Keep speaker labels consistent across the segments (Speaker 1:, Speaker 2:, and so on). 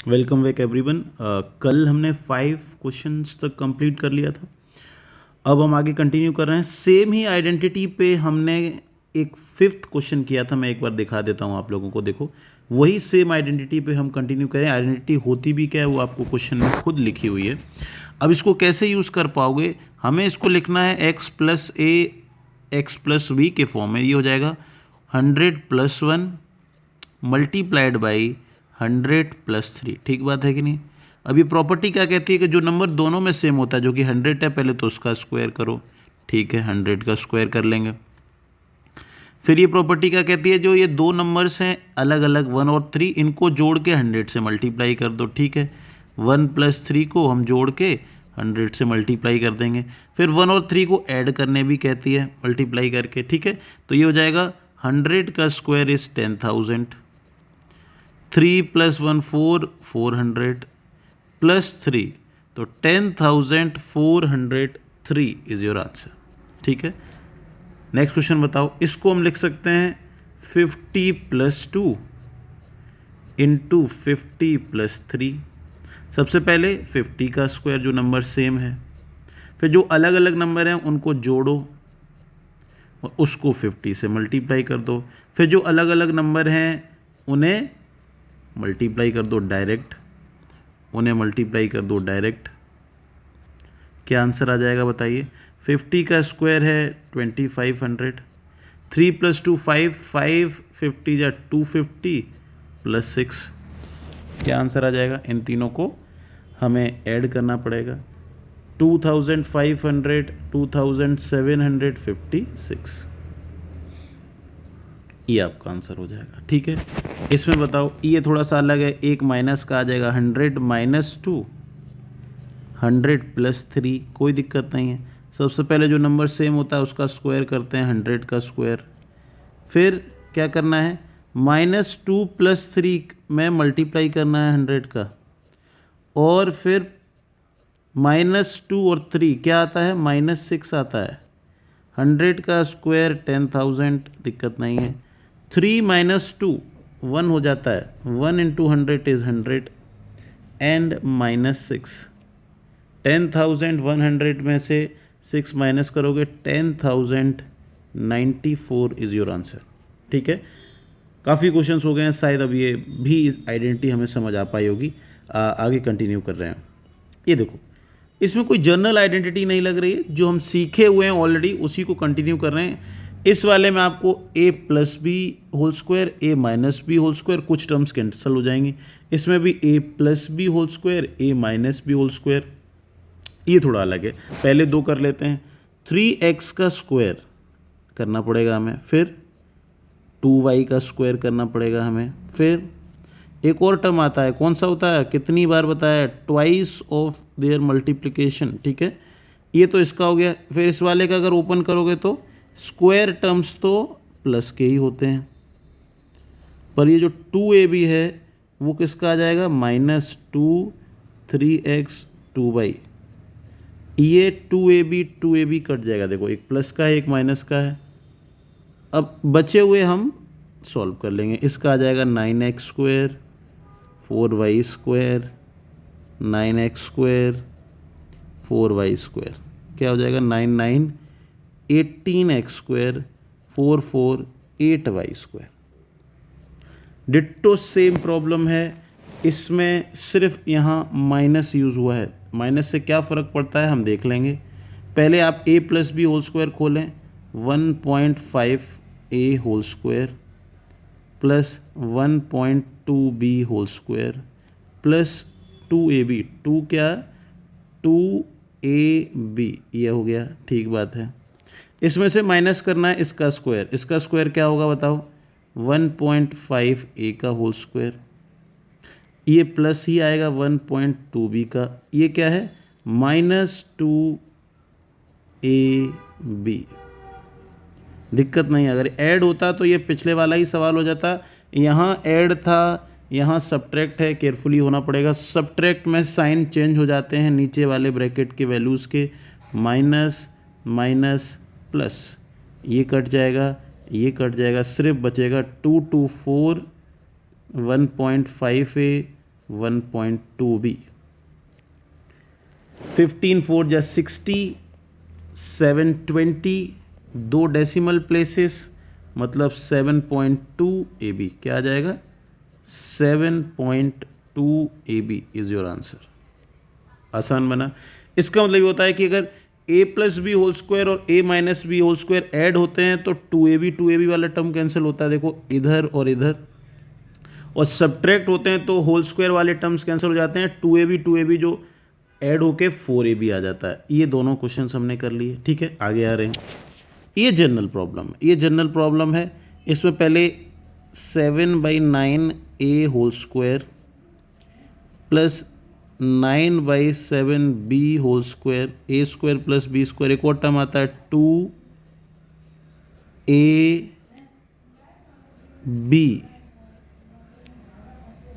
Speaker 1: Welcome back everyone. कल हमने 5 questions तक कंप्लीट कर लिया था। अब हम आगे कंटिन्यू कर रहे हैं। सेम ही आइडेंटिटी पे हमने एक 5th क्वेश्चन किया था। मैं एक बार दिखा देता हूँ आप लोगों को। देखो, वही सेम आइडेंटिटी पे हम कंटिन्यू करें। आइडेंटिटी होती भी क्या है वो आपको क्वेश्चन में खुद लिखी हुई है। अब इसको कैसे यूज़ कर पाओगे, हमें इसको लिखना है एक्स प्लस ए एक्स प्लस बी के फॉर्म में। ये हो जाएगा 100 + 1 मल्टीप्लाइड बाई 100 + 3। ठीक बात है कि नहीं। अब ये प्रॉपर्टी क्या कहती है कि जो नंबर दोनों में सेम होता है, जो कि 100 है, पहले तो उसका स्क्वायर करो। ठीक है, 100 का स्क्वायर कर लेंगे। फिर ये प्रॉपर्टी क्या कहती है, जो ये दो नंबर्स हैं अलग अलग 1 और 3, इनको जोड़ के 100 से मल्टीप्लाई कर दो। ठीक है, 1 + 3 को हम जोड़ के 100 से मल्टीप्लाई कर देंगे। फिर 1 और 3 को ऐड करने भी कहती है मल्टीप्लाई करके। ठीक है, तो ये हो जाएगा 100 का स्क्वायर इज़ 10,000, 3 + 1 4, 400 + 3, तो 10,403 इज योर आंसर। ठीक है, नेक्स्ट क्वेश्चन बताओ। इसको हम लिख सकते हैं 50 + 2 × 50 + 3। सबसे पहले 50 का स्क्वायर, जो नंबर सेम है, फिर जो अलग अलग नंबर हैं उनको जोड़ो और उसको 50 से मल्टीप्लाई कर दो। फिर जो अलग अलग नंबर हैं उन्हें मल्टीप्लाई कर दो डायरेक्ट, उन्हें मल्टीप्लाई कर दो डायरेक्ट। क्या आंसर आ जाएगा बताइए। 50 का स्क्वायर है 2500, 3 + 2 5, 5 50 या 250 + 6। क्या आंसर आ जाएगा। इन तीनों को हमें ऐड करना पड़ेगा। 2500, 2756, ये आपका आंसर हो जाएगा। ठीक है, इसमें बताओ, ये थोड़ा सा अलग है। एक माइनस का आ जाएगा 100 - 2, 100 + 3, कोई दिक्कत नहीं है। सबसे पहले जो नंबर सेम होता है उसका स्क्वायर करते हैं, 100 का स्क्वायर। फिर क्या करना है, -2 + 3 में मल्टीप्लाई करना है 100 का, और फिर -2 और 3 क्या आता है, -6 आता है। 100 का स्क्वायर 10,000, दिक्कत नहीं है। 3 - 2 1 हो जाता है, 1 × 100 इज़ 100 एंड -6। 10,100 में से 6 माइनस करोगे, 10,094 इज़ योर आंसर। ठीक है, काफ़ी क्वेश्चंस हो गए हैं, शायद अब ये भी आइडेंटिटी हमें समझ आ पाई होगी। आगे कंटिन्यू कर रहे हैं। ये देखो, इसमें कोई जर्नल आइडेंटिटी नहीं लग रही है, जो हम सीखे हुए हैं ऑलरेडी उसी को कंटिन्यू कर रहे हैं। इस वाले में आपको a + b whole square, a - b whole square, कुछ टर्म्स कैंसिल हो जाएंगी। इसमें भी a + b whole square, a - b whole square. ये थोड़ा अलग है, पहले दो कर लेते हैं। 3x का स्क्वायर करना पड़ेगा हमें, फिर 2y का स्क्वायर करना पड़ेगा हमें, फिर एक और टर्म आता है, कौन सा होता है, कितनी बार बताया, ट्वाइस ऑफ देयर मल्टीप्लिकेशन। ठीक है, ये तो इसका हो गया। फिर इस वाले का अगर ओपन करोगे तो स्क्वायर टर्म्स तो प्लस के ही होते हैं, पर ये जो 2ab है वो किसका आ जाएगा, -2 3x 2y। ये 2ab कट जाएगा। देखो, एक प्लस का है एक माइनस का है। अब बचे हुए हम सॉल्व कर लेंगे। इसका आ जाएगा 9x², 4y², 9x², 4y²। क्या हो जाएगा, 9 9 18x², 4 4 8y²। Ditto same problem है, इसमें सिर्फ यहाँ माइनस यूज़ हुआ है। माइनस से क्या फ़र्क पड़ता है हम देख लेंगे। पहले आप a + b होल स्क्वायर खोलें, 1.5a whole square plus 1.2b whole square plus 2ab, 2 क्या, 2ab, यह हो गया। ठीक बात है, इसमें से माइनस करना है इसका स्क्वायर। इसका स्क्वायर क्या होगा बताओ, 1.5a का होल स्क्वायर। ये प्लस ही आएगा 1.2b का। ये क्या है, -2ab। दिक्कत नहीं, अगर ऐड होता तो ये पिछले वाला ही सवाल हो जाता। यहाँ ऐड था, यहाँ सब्ट्रैक्ट है, केयरफुली होना पड़ेगा। सब्ट्रैक्ट में साइन चेंज हो जाते हैं नीचे वाले ब्रैकेट के वैल्यूज़ के, माइनस माइनस प्लस, ये कट जाएगा, ये कट जाएगा, सिर्फ बचेगा 2 2 4, 1.5a 1.2b। 15 4 जा 60, 720, 2 डेसिमल प्लेसेस मतलब 7.2 AB। क्या आ जाएगा? 7.2 AB इज योर आंसर। आसान बना। इसका मतलब ये होता है कि अगर a plus B whole square और a minus B whole square add होते हैं तो 2ab वाला टर्म कैंसिल होता है, देखो इधर और इधर, और सब्ट्रैक्ट होते हैं तो होल स्क्वायर वाले टर्म्स कैंसिल हो जाते हैं, 2ab जो ऐड होके 4ab आ जाता है। ये दोनों क्वेश्चंस हमने कर लिए। ठीक है, आगे आ रहे हैं। ये जनरल प्रॉब्लम है, ये जनरल प्रॉब्लम है। इसमें पहले 7/9 a whole square plus 9/7 b whole square, a square plus b square, एक और टर्म आता है 2ab,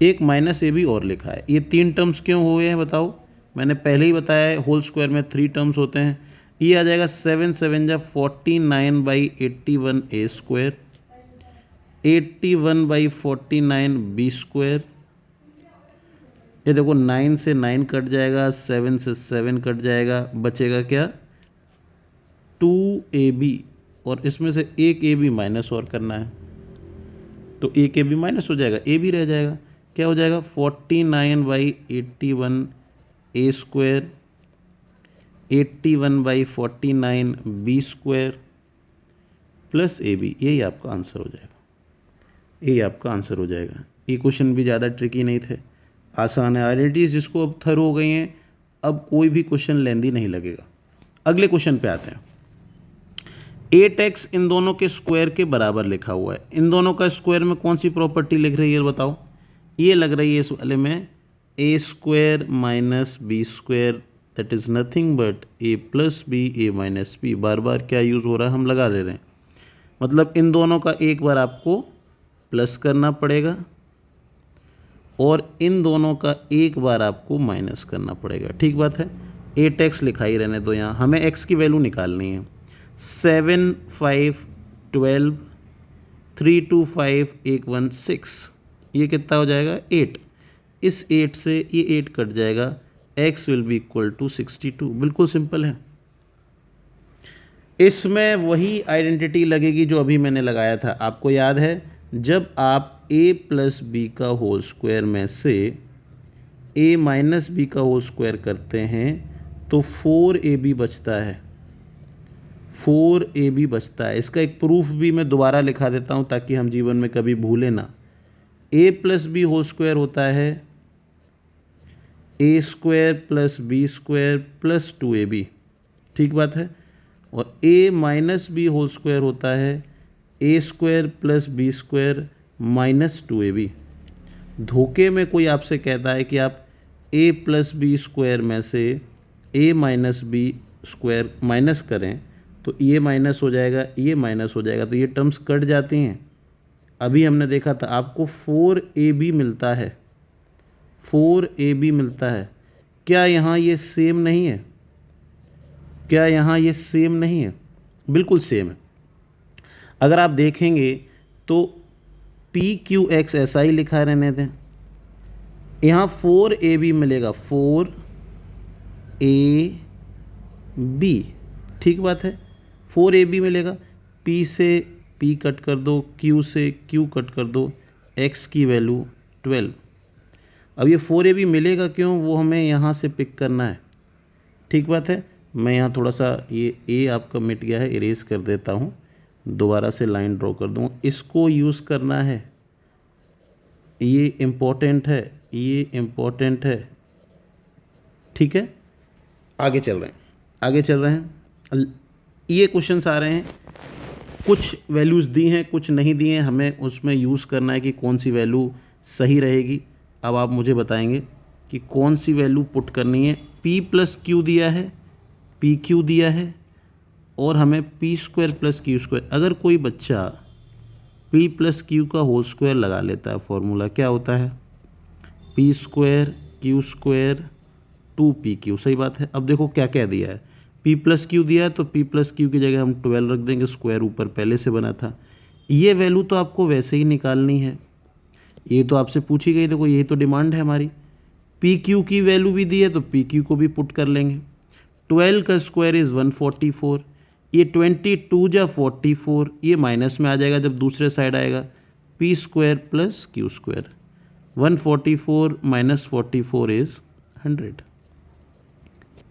Speaker 1: एक माइनस ए बी और लिखा है। ये 3 टर्म्स क्यों हुए हैं बताओ? मैंने पहले ही बताया है होल स्क्वायर में 3 टर्म्स होते हैं। ये आ जाएगा 7 7 जा 49/81 ए स्क्वायर, 81/49 बी स्क्वायर। ये देखो 9 से 9 कट जाएगा, 7 से 7 कट जाएगा, बचेगा क्या? 2ab, और इसमें से एक ए बी माइनस और करना है तो एक ए बी माइनस हो जाएगा, ए बी रह जाएगा। क्या हो जाएगा? 49/81 A square, 81/49 B square plus A B. यही आपका आंसर हो जाएगा, यही आपका आंसर हो जाएगा। ये क्वेश्चन भी ज़्यादा ट्रिकी नहीं थे, आसान है। आइडेंटिटीज जिसको अब थर हो गई हैं, अब कोई भी क्वेश्चन लेंदी नहीं लगेगा। अगले क्वेश्चन पे आते हैं। 8x इन दोनों के स्क्वायर के बराबर लिखा हुआ है। इन दोनों का स्क्वायर में कौन सी प्रॉपर्टी लिख रही है बताओ? ये लग रही है इस वाले में a square minus B square, that is nothing but a plus B a minus B. बार बार क्या यूज़ हो रहा है, हम लगा दे रहे हैं। मतलब इन दोनों का एक बार आपको प्लस करना पड़ेगा और इन दोनों का एक बार आपको माइनस करना पड़ेगा। ठीक बात है। 8x लिखा ही रहने दो, यहाँ हमें x की वैल्यू निकालनी है। 7 5 12, 3 2 5 1 1 6, ये कितना हो जाएगा? 8। इस 8 से ये 8 कट जाएगा, x will be equal to 62। बिल्कुल सिंपल है। इसमें वही आइडेंटिटी लगेगी जो अभी मैंने लगाया था। आपको याद है, जब आप a प्लस बी का होल स्क्वायर में से a माइनस बी का होल स्क्वायर करते हैं तो 4ab बचता है, 4ab बचता है। इसका एक प्रूफ भी मैं दोबारा लिखा देता हूँ ताकि हम जीवन में कभी भूलें ना। a plus B whole square होता है a square plus B square plus 2ab। ठीक बात है। और a minus B whole square होता है a square plus B square minus 2ab। धोखे में कोई आपसे कहता है कि आप a प्लस बी स्क्वायर में से a minus B square minus करें तो ये माइनस हो जाएगा, ये माइनस हो जाएगा, तो ये टर्म्स कट जाती हैं। अभी हमने देखा था आपको 4ab मिलता है, 4ab मिलता है। क्या यहाँ ये सेम नहीं है? क्या यहाँ ये सेम नहीं है? बिल्कुल सेम है। अगर आप देखेंगे तो PQX ऐसा ही लिखा रहने दें, यहाँ 4ab मिलेगा, 4ab। ठीक बात है, 4ab मिलेगा। P से P कट कर दो, Q से Q कट कर दो, X की वैल्यू 12। अब ये 4ab मिलेगा क्यों, वो हमें यहाँ से पिक करना है। ठीक बात है। मैं यहाँ थोड़ा सा ये A आपका मिट गया है, इरेज कर देता हूँ, दोबारा से लाइन ड्रॉ कर दूँ। इसको यूज़ करना है, ये इम्पोर्टेंट है, ये इम्पोर्टेंट है। ठीक है, आगे चल रहे हैं, आगे चल रहे हैं। ये क्वेश्चंस आ रहे हैं, कुछ वैल्यूज़ दी हैं, कुछ नहीं दी हैं, हमें उसमें यूज़ करना है कि कौन सी वैल्यू सही रहेगी। अब आप मुझे बताएंगे कि कौन सी वैल्यू पुट करनी है। P प्लस क्यू दिया है, PQ दिया है, और हमें P square plus Q square. अगर कोई बच्चा P प्लस Q का होल स्क्वायर लगा लेता है, फॉर्मूला क्या होता है? P square Q square 2PQ। सही बात है। अब देखो क्या क्या दिया है, P प्लस Q दिया है तो P प्लस Q की जगह हम 12 रख देंगे, स्क्वायर ऊपर पहले से बना था। ये वैल्यू तो आपको वैसे ही निकालनी है। ये तो आपसे पूछी गई, देखो यही तो डिमांड है हमारी। पी क्यू की वैल्यू भी दी है तो पी क्यू को भी पुट कर लेंगे। 12 का स्क्वायर इज़ 144, ये 22 जा 44, ये माइनस में आ जाएगा जब दूसरे साइड आएगा, P square plus Q square. 144 minus 44 is 100।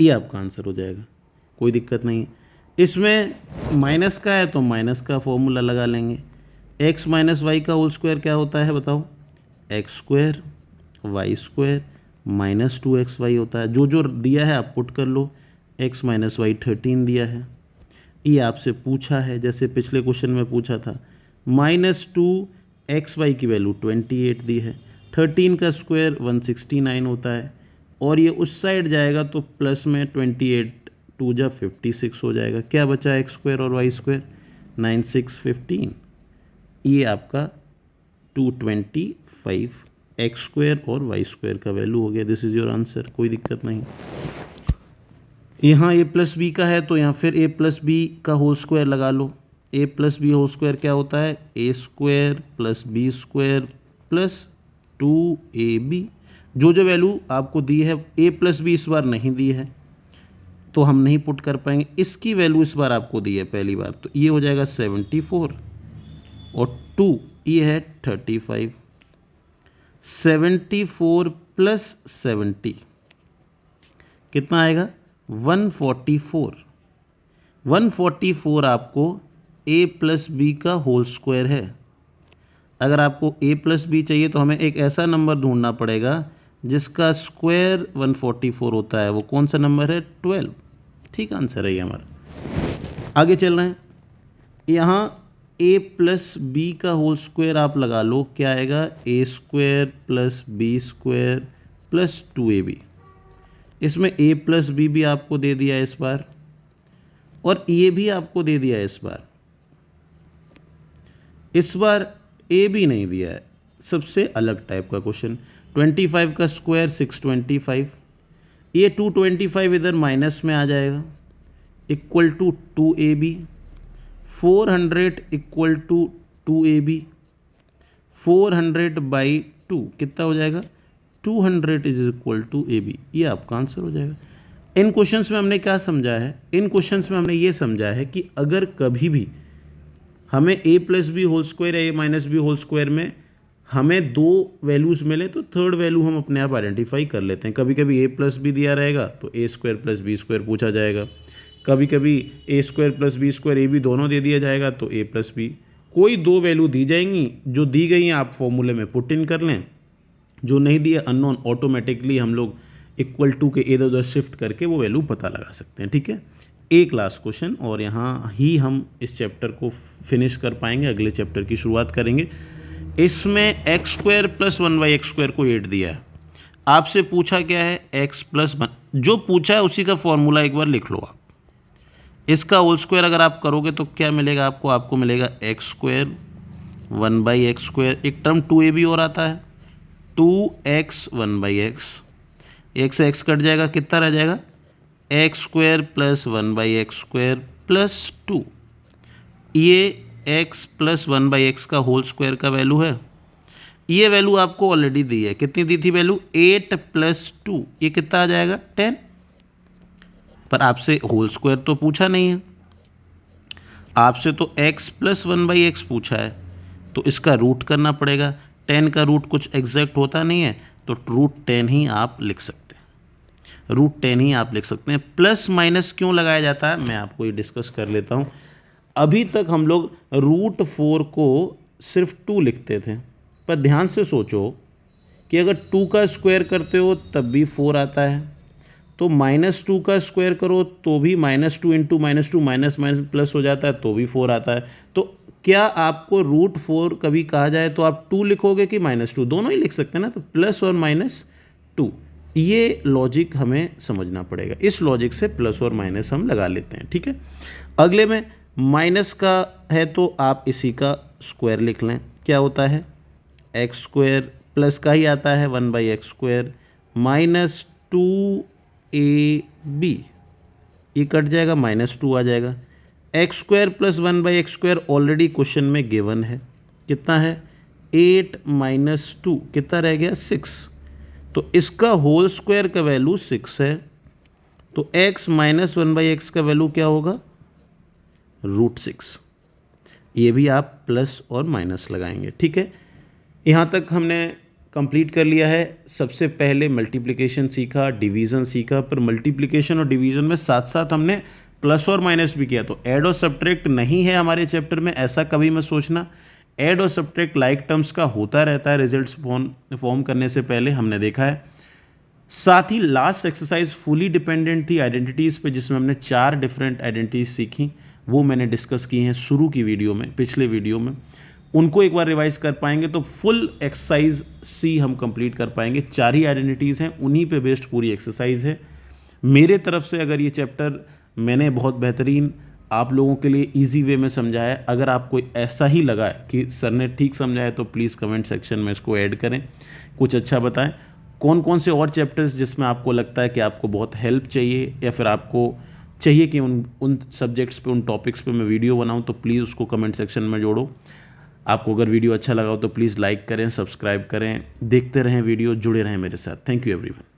Speaker 1: ये आपका आंसर हो जाएगा, कोई दिक्कत नहीं है। इसमें माइनस का है तो माइनस का फॉर्मूला लगा लेंगे। एक्स माइनस वाई का होल स्क्वायर क्या होता है बताओ? X square Y square minus 2xy होता है। जो जो दिया है आप पुट कर लो। एक्स माइनस वाई 13 दिया है, ये आपसे पूछा है जैसे पिछले क्वेश्चन में पूछा था। -2xy की वैल्यू 28 दी है। 13 का स्क्वायर 169 होता है, और ये उस साइड जाएगा तो प्लस में 28 2 जा 56 हो जाएगा। क्या बचा एक्स स्क्वायर और वाई स्क्वायर? 9 6 15, ये आपका 225 एक्स स्क्वायर और वाई स्क्वायर का वैल्यू हो गया। दिस इज़ योर आंसर, कोई दिक्कत नहीं। यहाँ ए प्लस बी का है तो यहाँ फिर ए प्लस बी का होल स्क्वायर लगा लो। A plus B whole square क्या होता है? A square plus B square plus 2ab। जो जो वैल्यू आपको दी है, ए प्लस बी इस बार नहीं दी है तो हम नहीं पुट कर पाएंगे। इसकी वैल्यू इस बार आपको दी है पहली बार, तो ये हो जाएगा 74 और 2 ये है 35। 74 प्लस 70 कितना आएगा? 144। 144 आपको a प्लस बी का होल स्क्वायर है। अगर आपको a प्लस बी चाहिए तो हमें एक ऐसा नंबर ढूंढना पड़ेगा जिसका स्क्वायर 144 होता है। वो कौन सा नंबर है? 12। ठीक आंसर है ये हमारा। आगे चल रहे हैं। यहाँ a प्लस बी का होल स्क्वायर आप लगा लो, क्या आएगा? A square plus B square plus 2ab। इसमें a प्लस बी भी आपको दे दिया है इस बार, और ये भी आपको दे दिया है इस बार। इस बार a भी नहीं दिया है, सबसे अलग टाइप का क्वेश्चन। 25 का स्क्वायर 625, ये 225 इधर माइनस में आ जाएगा, equal to 2ab। 400 equal to 2ab। 400 by 2 कितना हो जाएगा? 200 इज इक्वल टू ab। ये आपका आंसर हो जाएगा। इन क्वेश्चंस में हमने क्या समझा है? इन क्वेश्चंस में हमने ये समझा है कि अगर कभी भी हमें a plus B whole square या a minus B whole square में हमें दो वैल्यूज़ मिले तो थर्ड वैल्यू हम अपने आप आइडेंटिफाई कर लेते हैं। कभी कभी a प्लस बी दिया रहेगा तो a square plus B square पूछा जाएगा। कभी कभी a square plus B square a भी दोनों दे दिया जाएगा तो a प्लस बी। कोई दो वैल्यू दी जाएंगी, जो दी गई हैं आप फॉर्मूले में पुट इन कर लें, जो नहीं दिए अननोन, ऑटोमेटिकली हम लोग इक्वल टू के इधर उधर शिफ्ट करके वो वैल्यू पता लगा सकते हैं। ठीक है, एक लास्ट क्वेश्चन और यहाँ ही हम इस चैप्टर को फिनिश कर पाएंगे, अगले चैप्टर की शुरुआत करेंगे। इसमें x square plus 1/x square को 8 दिया है। आपसे पूछा क्या है? x plus 1। जो पूछा है उसी का फॉर्मूला एक बार लिख लो आप। इसका होल स्क्वायर अगर आप करोगे तो क्या मिलेगा आपको? आपको मिलेगा एक्स स्क्वायर 1/x स्क्वायर, एक टर्म 2ab और आता है, 2x 1/x। एक से x कट जाएगा, कितना रह जाएगा? X square plus 1/x square plus 2। ये x प्लस 1/x का होल स्क्वायर का वैल्यू है। ये वैल्यू आपको ऑलरेडी दी है, कितनी दी थी वैल्यू? 8 प्लस 2, ये कितना आ जाएगा? 10। पर आपसे होल स्क्वायर तो पूछा नहीं है, आपसे तो x प्लस 1/x पूछा है, तो इसका रूट करना पड़ेगा। 10 का रूट कुछ एग्जैक्ट होता नहीं है, तो रूट 10 ही आप लिख सकते हैं। रूट 10 ही आप लिख सकते हैं। प्लस माइनस क्यों लगाया जाता है मैं आपको ये डिस्कस कर लेता हूँ। अभी तक हम लोग रूट 4 को सिर्फ 2 लिखते थे, पर ध्यान से सोचो कि अगर 2 का स्क्वायर करते हो तब भी 4 आता है, तो -2 का स्क्वायर करो तो भी -2 इंटू -2 माइनस माइनस प्लस हो जाता है तो भी 4 आता है। तो क्या आपको रूट 4 कभी कहा जाए तो आप 2 लिखोगे कि -2? दोनों ही लिख सकते हैं ना, तो प्लस और -2। ये लॉजिक हमें समझना पड़ेगा। इस लॉजिक से प्लस और माइनस हम लगा लेते हैं। ठीक है, अगले में माइनस का है तो आप इसी का स्क्वायर लिख लें। क्या होता है? एक्स स्क्वायर प्लस का ही आता है 1/x स्क्वायर माइनस 2ab, ये कट जाएगा, -2 आ जाएगा। X square plus 1/x square already question में गिवन है, कितना है? 8 माइनस 2 कितना रह गया 6, तो इसका होल स्क्वायर का वैल्यू 6 है, तो x माइनस 1/x का वैल्यू क्या होगा √6। ये भी आप प्लस और माइनस लगाएंगे, ठीक है। यहाँ तक हमने कंप्लीट कर लिया है। सबसे पहले मल्टीप्लिकेशन सीखा, डिवीज़न सीखा, पर मल्टीप्लिकेशन और डिवीज़न में साथ साथ हमने प्लस और माइनस भी किया। तो ऐड और सब्ट्रैक्ट नहीं है हमारे चैप्टर में, ऐसा कभी मत सोचना। ऐड और सब्ट्रैक्ट लाइक टर्म्स का होता रहता है रिजल्ट्स फॉर्म करने से पहले, हमने देखा है। साथ ही लास्ट एक्सरसाइज फुली डिपेंडेंट थी आइडेंटिटीज़ पे, जिसमें हमने 4 डिफरेंट आइडेंटिटीज सीखी, वो मैंने डिस्कस की हैं शुरू की वीडियो में, पिछले वीडियो में। उनको एक बार रिवाइज कर पाएंगे तो फुल एक्सरसाइज सी हम कंप्लीट कर पाएंगे। 4 ही आइडेंटिटीज़ हैं, उन्हीं पे बेस्ड पूरी एक्सरसाइज है। मेरे तरफ से अगर ये चैप्टर मैंने बहुत बेहतरीन आप लोगों के लिए इजी वे में समझाया है, अगर आपको ऐसा ही लगा है कि सर ने ठीक समझाया तो प्लीज़ कमेंट सेक्शन में इसको ऐड करें, कुछ अच्छा बताएं। कौन कौन से और चैप्टर्स जिसमें आपको लगता है कि आपको बहुत हेल्प चाहिए, या फिर आपको चाहिए कि उन सब्जेक्ट्स पे, उन टॉपिक्स पे मैं वीडियो बनाऊं, तो प्लीज़ उसको कमेंट सेक्शन में जोड़ो। आपको अगर वीडियो अच्छा लगा हो तो प्लीज़ लाइक करें, सब्सक्राइब करें, देखते रहें वीडियो, जुड़े रहें मेरे साथ। Thank you everyone.